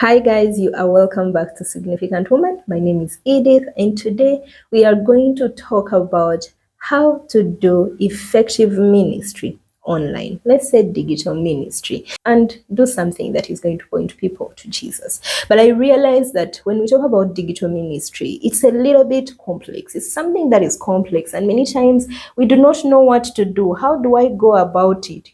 Hi guys, you are welcome back to Significant Woman. My name is Edith, and today we are going to talk about how to do effective ministry online. Let's say digital ministry, and do something that is going to point people to Jesus. But I realize that when we talk about digital ministry, it's a little bit complex. It's something that is complex, and many times we do not know what to do. How do I go about it?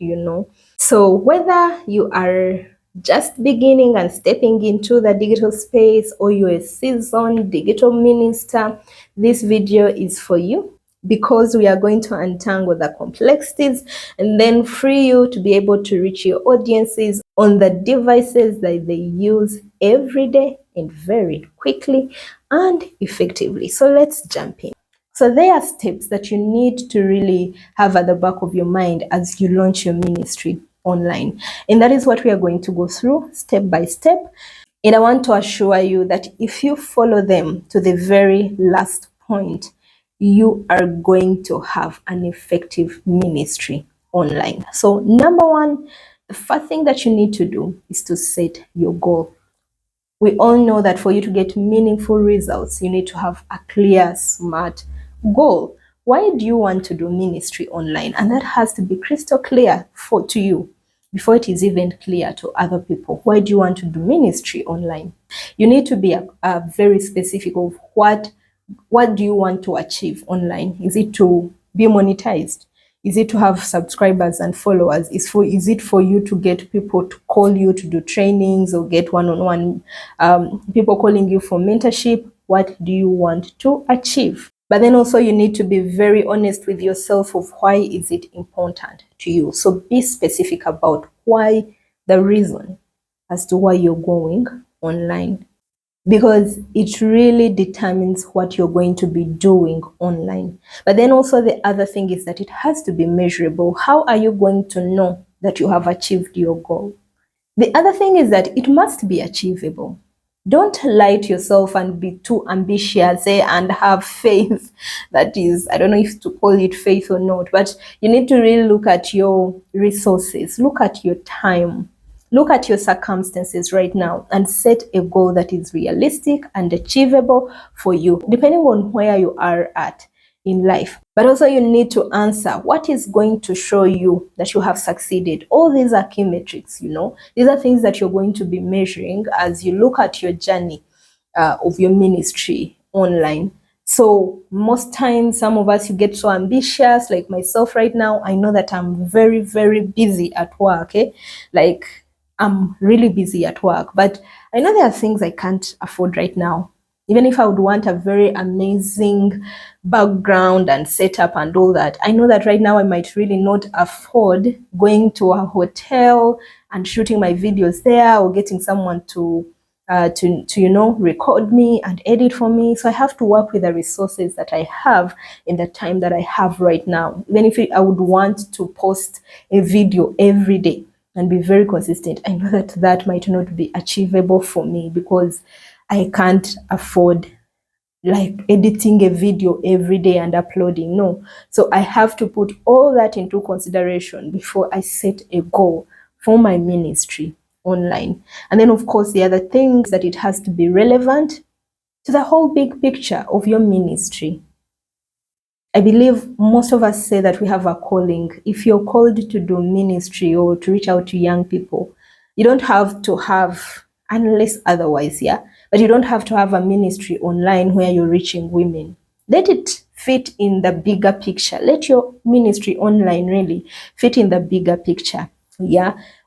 So whether you are just beginning and stepping into the digital space or you're a seasoned digital minister, this video is for you because we are going to untangle the complexities and then free you to be able to reach your audiences on the devices that they use every day and very quickly and effectively. So let's jump in. So there are steps that you need to really have at the back of your mind as you launch your ministry online. And that is what we are going to go through step by step. And I want to assure you that if you follow them to the very last point, you are going to have an effective ministry online. So number one, the first thing that you need to do is to set your goal. We all know that for you to get meaningful results, you need to have a clear, smart goal. Why do you want to do ministry online? And that has to be crystal clear to you before it is even clear to other people. Why do you want to do ministry online? You need to be very specific of what do you want to achieve online. Is it to be monetized? Is it to have subscribers and followers? Is it for you to get people to call you to do trainings or get one-on-one people calling you for mentorship? What do you want to achieve? But then also you need to be very honest with yourself of why is it important to you. So be specific about why, the reason as to why you're going online, because it really determines what you're going to be doing online. But then also the other thing is that it has to be measurable. How are you going to know that you have achieved your goal? The other thing is that it must be achievable. Don't lie to yourself and be too ambitious and have faith. That is, I don't know if to call it faith or not, but you need to really look at your resources, look at your time, look at your circumstances right now and set a goal that is realistic and achievable for you, depending on where you are at in life. But also you need to answer what is going to show you that you have succeeded. All these are key metrics, These are things that you're going to be measuring as you look at your journey of your ministry online. So most times, some of us, you get so ambitious, like myself right now. I know that I'm very, very busy at work. Like I'm really busy at work, but I know there are things I can't afford right now. Even if I would want a very amazing background and setup and all that, I know that right now I might really not afford going to a hotel and shooting my videos there or getting someone to record me and edit for me. So I have to work with the resources that I have in the time that I have right now. Even if I would want to post a video every day and be very consistent, I know that that might not be achievable for me because I can't afford like editing a video every day and uploading. No. So I have to put all that into consideration before I set a goal for my ministry online. And then, of course, the other things that it has to be relevant to the whole big picture of your ministry. I believe most of us say that we have a calling. If you're called to do ministry or to reach out to young people, you don't have to have, unless otherwise, but you don't have to have a ministry online where you're reaching women. Let it fit in the bigger picture. Let your ministry online really fit in the bigger picture,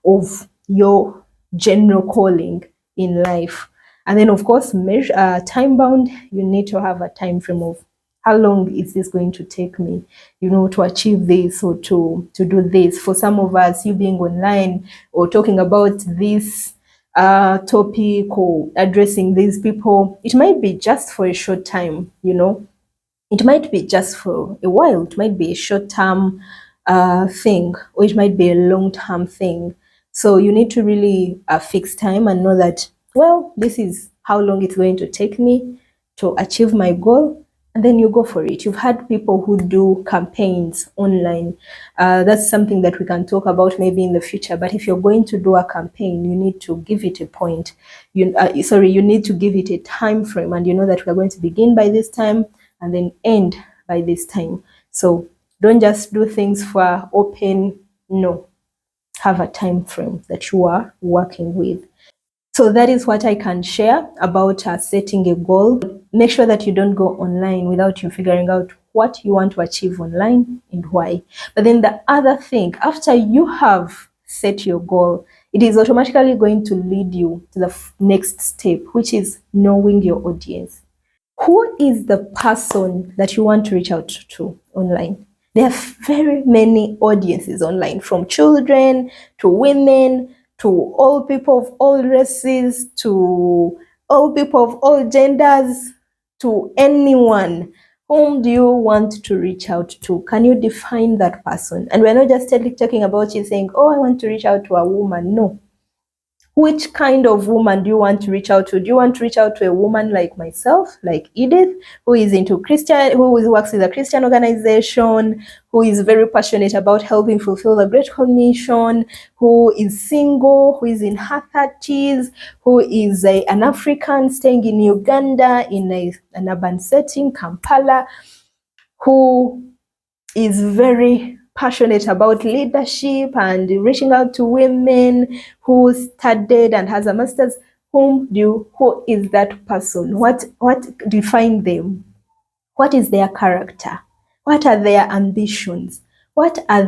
of your general calling in life. And then, of course, time bound. You need to have a time frame of how long is this going to take me, to achieve this or to do this. For some of us, you being online or talking about this topic or addressing these people, it might be just for a short time, It might be just for a while. It might be a short-term thing, or it might be a long-term thing. So you need to really fix time and know that, well, this is how long it's going to take me to achieve my goal. and then you go for it. You've had people who do campaigns online. That's something that we can talk about maybe in the future. But if you're going to do a campaign, you need to give it a point. You need to give it a time frame, and you know that we're going to begin by this time and then end by this time. So don't just do things for open. No, have a time frame that you are working with. So that is what I can share about setting a goal. Make sure that you don't go online without you figuring out what you want to achieve online and why. But then the other thing, after you have set your goal, it is automatically going to lead you to the next step, which is knowing your audience. Who is the person that you want to reach out to online? There are very many audiences online, from children to women to all people of all races to all people of all genders to anyone. Whom do you want to reach out to? Can you define that person? And we're not just talking about you saying, oh, I want to reach out to a woman. No. Which kind of woman do you want to reach out to? Do you want to reach out to a woman like myself, like Edith, who is into Christian, who works with a Christian organization, who is very passionate about helping fulfill the Great Commission, who is single, who is in her 30s, who is an African staying in Uganda in an urban setting, Kampala, who is very passionate about leadership and reaching out to women, who studied and has a master's. Who is that person? What define them? What is their character? What are their ambitions? What are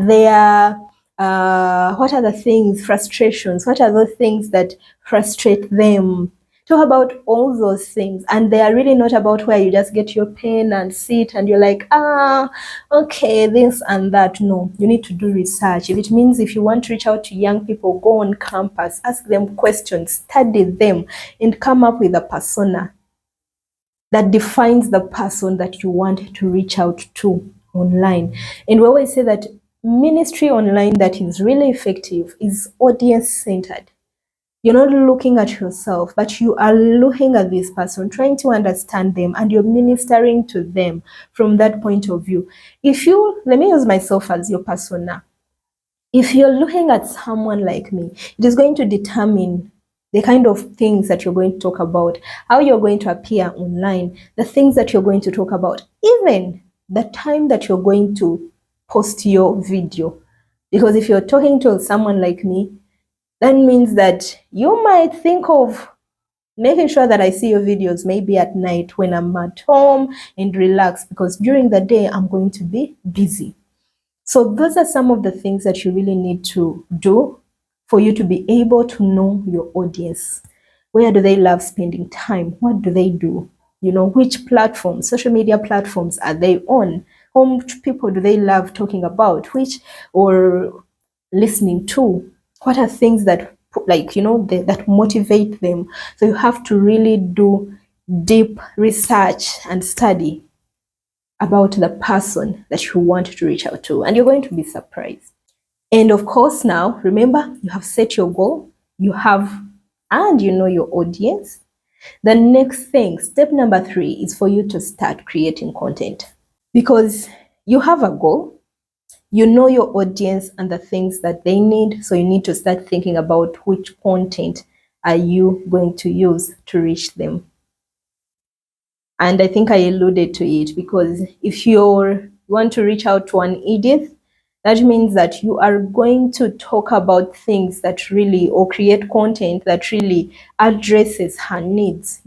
the things, frustrations? What are those things that frustrate them? Talk about all those things, and they are really not about where you just get your pen and sit and you're like, okay, this and that. No, you need to do research. If you want to reach out to young people, go on campus, ask them questions, study them, and come up with a persona that defines the person that you want to reach out to online. And we always say that ministry online that is really effective is audience-centered. You're not looking at yourself, but you are looking at this person, trying to understand them, and you're ministering to them from that point of view. Let me use myself as your persona. If you're looking at someone like me, it is going to determine the kind of things that you're going to talk about, how you're going to appear online, the things that you're going to talk about, even the time that you're going to post your video. Because if you're talking to someone like me, that means that you might think of making sure that I see your videos maybe at night when I'm at home and relax, because during the day I'm going to be busy. So those are some of the things that you really need to do for you to be able to know your audience. Where do they love spending time? What do they do? Which platforms, social media platforms are they on? Whom people do they love talking about? Or listening to? What are things that that motivate them? So you have to really do deep research and study about the person that you want to reach out to, and you're going to be surprised. And of course, now remember, you have set your goal, and you know your audience. The next thing, step number 3, is for you to start creating content, because you have a goal. You know your audience and the things that they need, so you need to start thinking about which content are you going to use to reach them. And I think I alluded to it, because if you want to reach out to an Edith, that means that you are going to talk about things that really, or create content that really addresses her needs,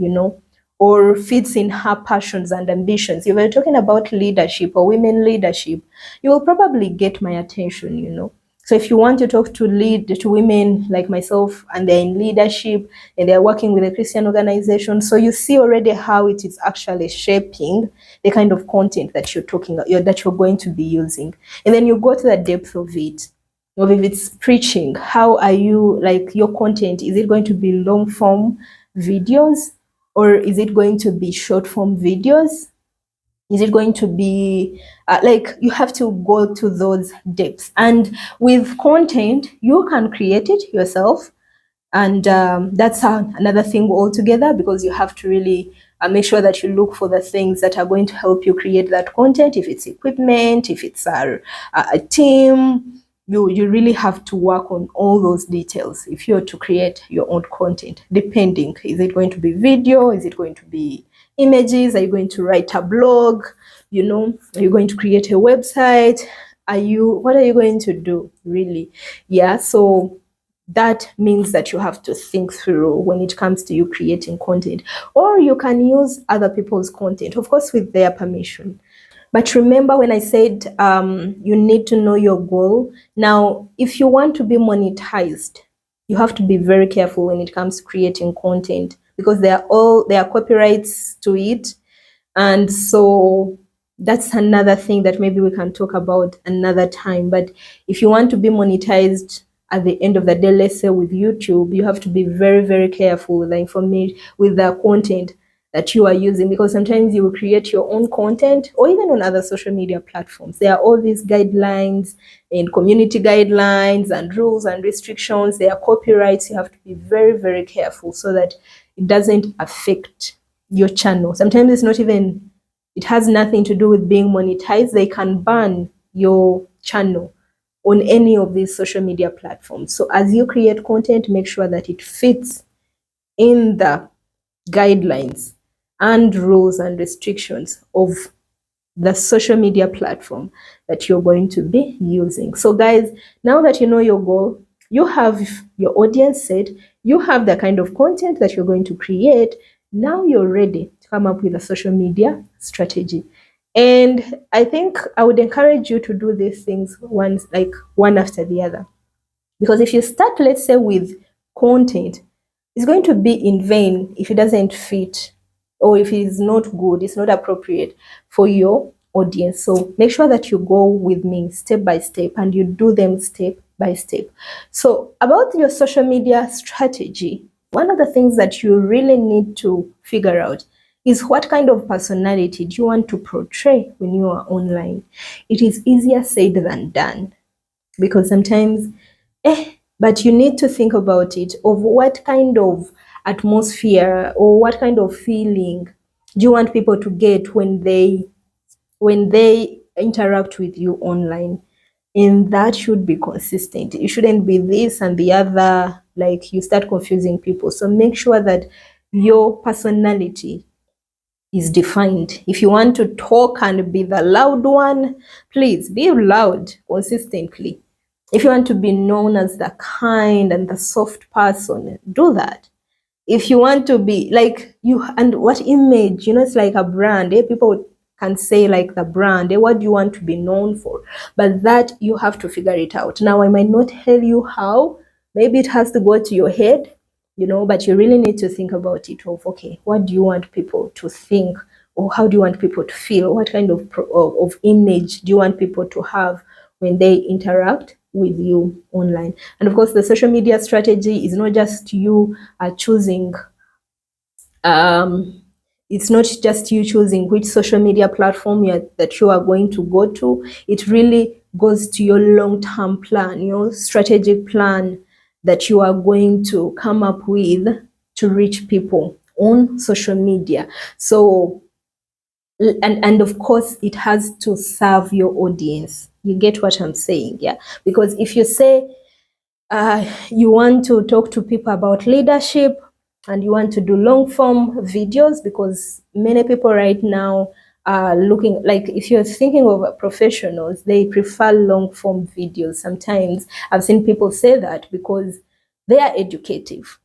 or fits in her passions and ambitions. If we're talking about leadership or women leadership, you will probably get my attention, So if you want to talk to women like myself, and they're in leadership and they're working with a Christian organization, so you see already how it is actually shaping the kind of content that you're going to be using. And then you go to the depth of it. Or if it's preaching, how are you, your content, is it going to be long form videos? Or is it going to be short form videos? Is it going to be you have to go to those depths. And with content, you can create it yourself. And that's another thing altogether, because you have to really make sure that you look for the things that are going to help you create that content. If it's equipment, if it's a team, you really have to work on all those details if you're to create your own content, depending. Is it going to be video? Is it going to be images? Are you going to write a blog? Are you going to create a website? What are you going to do, really? Yeah, so that means that you have to think through when it comes to you creating content. Or you can use other people's content, of course, with their permission. But remember when I said you need to know your goal. Now, if you want to be monetized, you have to be very careful when it comes to creating content, because there are copyrights to it. And so that's another thing that maybe we can talk about another time. But if you want to be monetized at the end of the day, let's say with YouTube, you have to be very, very careful with the information, with the content that you are using, because sometimes you will create your own content, or even on other social media platforms. There are all these guidelines and community guidelines and rules and restrictions. There are copyrights. You have to be very, very careful so that it doesn't affect your channel. Sometimes it has nothing to do with being monetized. They can ban your channel on any of these social media platforms. So as you create content, make sure that it fits in the guidelines and rules and restrictions of the social media platform that you're going to be using. So guys, now that you know your goal, you have your audience set, you have the kind of content that you're going to create, now you're ready to come up with a social media strategy. And I think I would encourage you to do these things one after the other. Because if you start, let's say, with content, it's going to be in vain if it doesn't fit, or if it is not good, it's not appropriate for your audience. So make sure that you go with me step by step and you do them step by step. So about your social media strategy, one of the things that you really need to figure out is what kind of personality do you want to portray when you are online. It is easier said than done, because sometimes but you need to think about it, of what kind of atmosphere or what kind of feeling do you want people to get when they interact with you online. And that should be consistent. It shouldn't be this and the other, like you start confusing people. So make sure that your personality is defined. If you want to talk and be the loud one, please be loud consistently. If you want to be known as the kind and the soft person, do that. If you want to be like you, and what image, it's like a brand. People can say like the brand, what do you want to be known for? But that you have to figure it out. Now, I might not tell you how. Maybe it has to go to your head, but you really need to think about it of, okay, what do you want people to think? Or how do you want people to feel? What kind of image do you want people to have when they interact with you online? And of course, the social media strategy is not just you choosing it's not just you choosing which social media platform that you are going to go to. It really goes to your long-term plan, your strategic plan that you are going to come up with to reach people on social media. So, and of course, it has to serve your audience. You get what I'm saying? Yeah. Because if you say you want to talk to people about leadership and you want to do long form videos, because many people right now are looking, like if you're thinking of professionals, they prefer long form videos. Sometimes I've seen people say that because they are educative.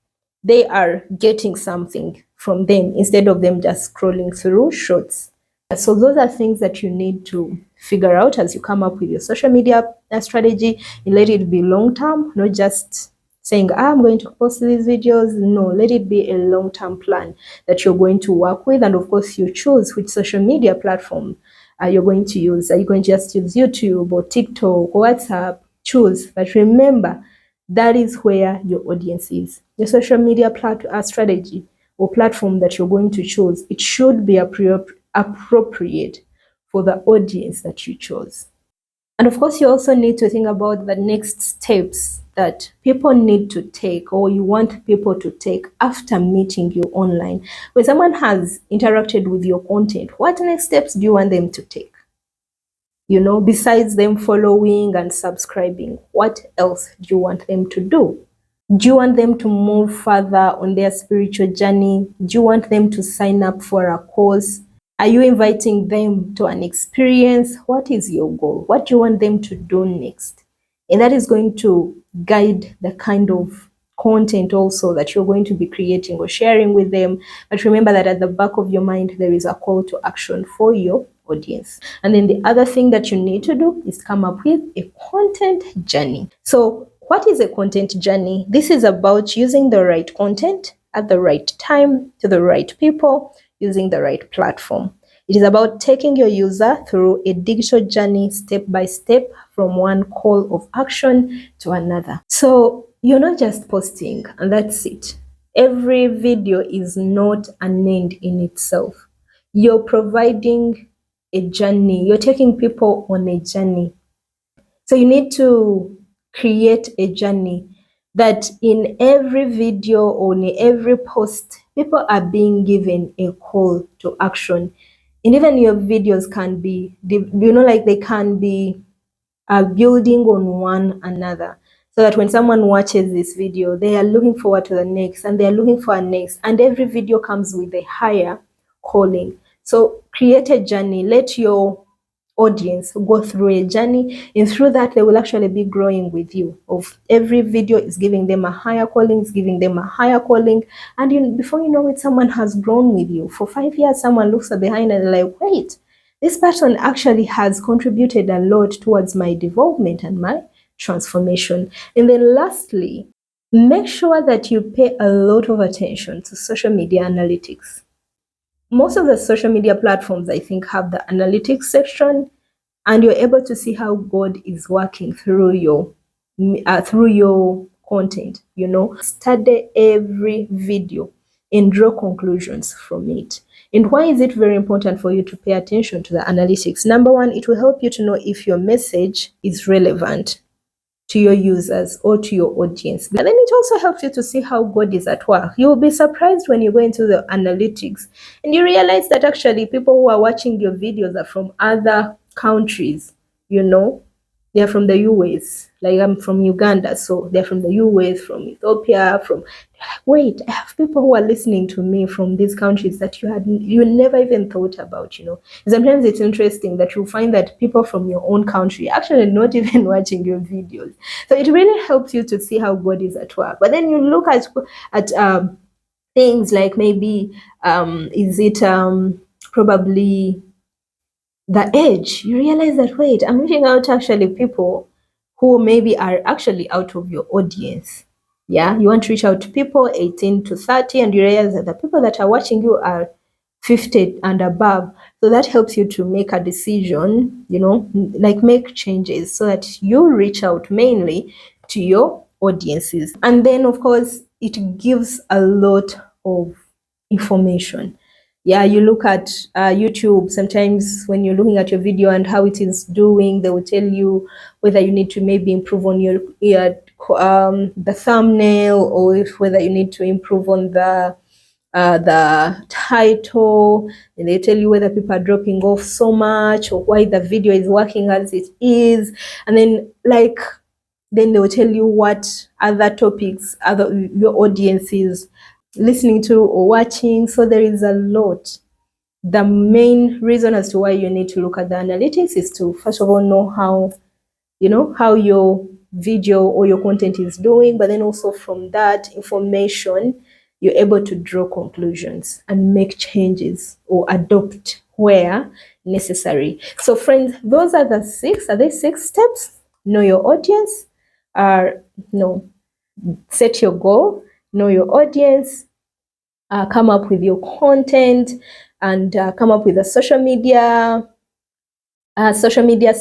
They are getting something from them instead of them just scrolling through shorts. So those are things that you need to figure out as you come up with your social media strategy. And let it be long term, not just saying, I'm going to post these videos. No, let it be a long term plan that you're going to work with. And of course, you choose which social media platform you're going to use. Are you going to just use YouTube or TikTok or WhatsApp? Choose. But remember, that is where your audience is. Your social media strategy or platform that you're going to choose, it should be appropriate for the audience that you chose. And of course, you also need to think about the next steps that people need to take, or you want people to take after meeting you online. When someone has interacted with your content, what next steps do you want them to take? You know, besides them following and subscribing, what else do you want them to do? Do you want them to move further on their spiritual journey? Do you want them to sign up for a course? Are you inviting them to an experience? What is your goal? What do you want them to do next? And that is going to guide the kind of content also that you're going to be creating or sharing with them. But remember that at the back of your mind, there is a call to action for your audience. And then the other thing that you need to do is come up with a content journey. So what is a content journey? This is about using the right content at the right time to the right people using the right platform. It is about taking your user through a digital journey step by step from one call of action to another. So you're not just posting and that's it. Every video is not an end in itself. You're providing a journey. You're taking people on a journey. So you need to create a journey that in every video or in every post, people are being given a call to action. And even your videos can be, like they can be building on one another. So that when someone watches this video, they are looking forward to the next and they are looking for a next. And every video comes with a higher calling. So create a journey. Let your audience go through a journey, and through that they will actually be growing with you. Of every video is giving them a higher calling, is giving them a higher calling, and before you know it, someone has grown with you. For 5 years, someone looks behind and like, wait, this person actually has contributed a lot towards my development and my transformation. And then lastly, make sure that you pay a lot of attention to social media analytics. Most of the social media platforms, I think, have the analytics section, and you're able to see how God is working through your content. Study every video and draw conclusions from it. And why is it very important for you to pay attention to the analytics? Number one, it will help you to know if your message is relevant to your users or to your audience. And then it also helps you to see how God is at work. You will be surprised when you go into the analytics and you realize that actually people who are watching your videos are from other countries. They're from the US. Like, I'm from Uganda, so they're from the US, from Ethiopia, wait, I have people who are listening to me from these countries that you never even thought about. Sometimes it's interesting that you find that people from your own country actually not even watching your videos. So it really helps you to see how God is at work. But then you look at things like maybe is it probably the age. You realize that, wait, I'm reaching out actually people who maybe are actually out of your audience. Yeah, you want to reach out to people 18 to 30, and you realize that the people that are watching you are 50 and above. So that helps you to make a decision, like make changes so that you reach out mainly to your audiences. And then, of course, it gives a lot of information. Yeah, you look at YouTube. Sometimes when you're looking at your video and how it is doing, they will tell you whether you need to maybe improve on the thumbnail, or whether you need to improve on the title, and they tell you whether people are dropping off so much or why the video is working as it is. And then they will tell you what other topics your audience is listening to or watching. So there is a lot. The main reason as to why you need to look at the analytics is to, first of all, know how your video or your content is doing, but then also from that information, you're able to draw conclusions and make changes or adopt where necessary. So friends, those are the 6. Are they 6 steps? Know your audience. Set your goal. Know your audience. Come up with your content, and come up with a social media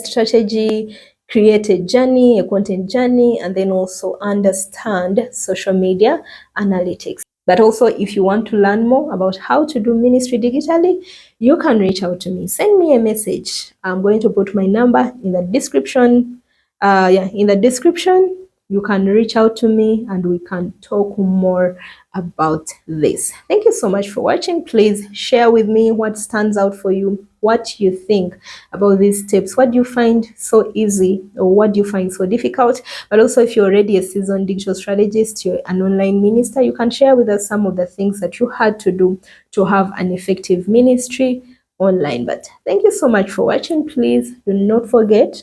strategy. Create a journey, a content journey, and then also understand social media analytics. But also, if you want to learn more about how to do ministry digitally, you can reach out to me. Send me a message. I'm going to put my number in the description. In the description, you can reach out to me and we can talk more about this. Thank you so much for watching. Please share with me what stands out for you, what you think about these tips. What do you find so easy or what do you find so difficult? But also, if you're already a seasoned digital strategist, you're an online minister, you can share with us some of the things that you had to do to have an effective ministry online. But thank you so much for watching. Please do not forget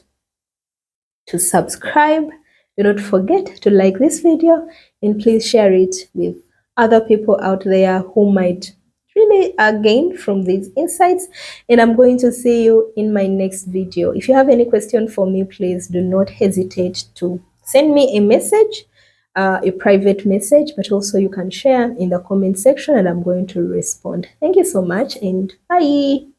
to subscribe. Do not forget to like this video and please share it with other people out there who might really gain from these insights. And I'm going to see you in my next video. If you have any question for me, please do not hesitate to send me a message, a private message, but also you can share in the comment section and I'm going to respond. Thank you so much and bye.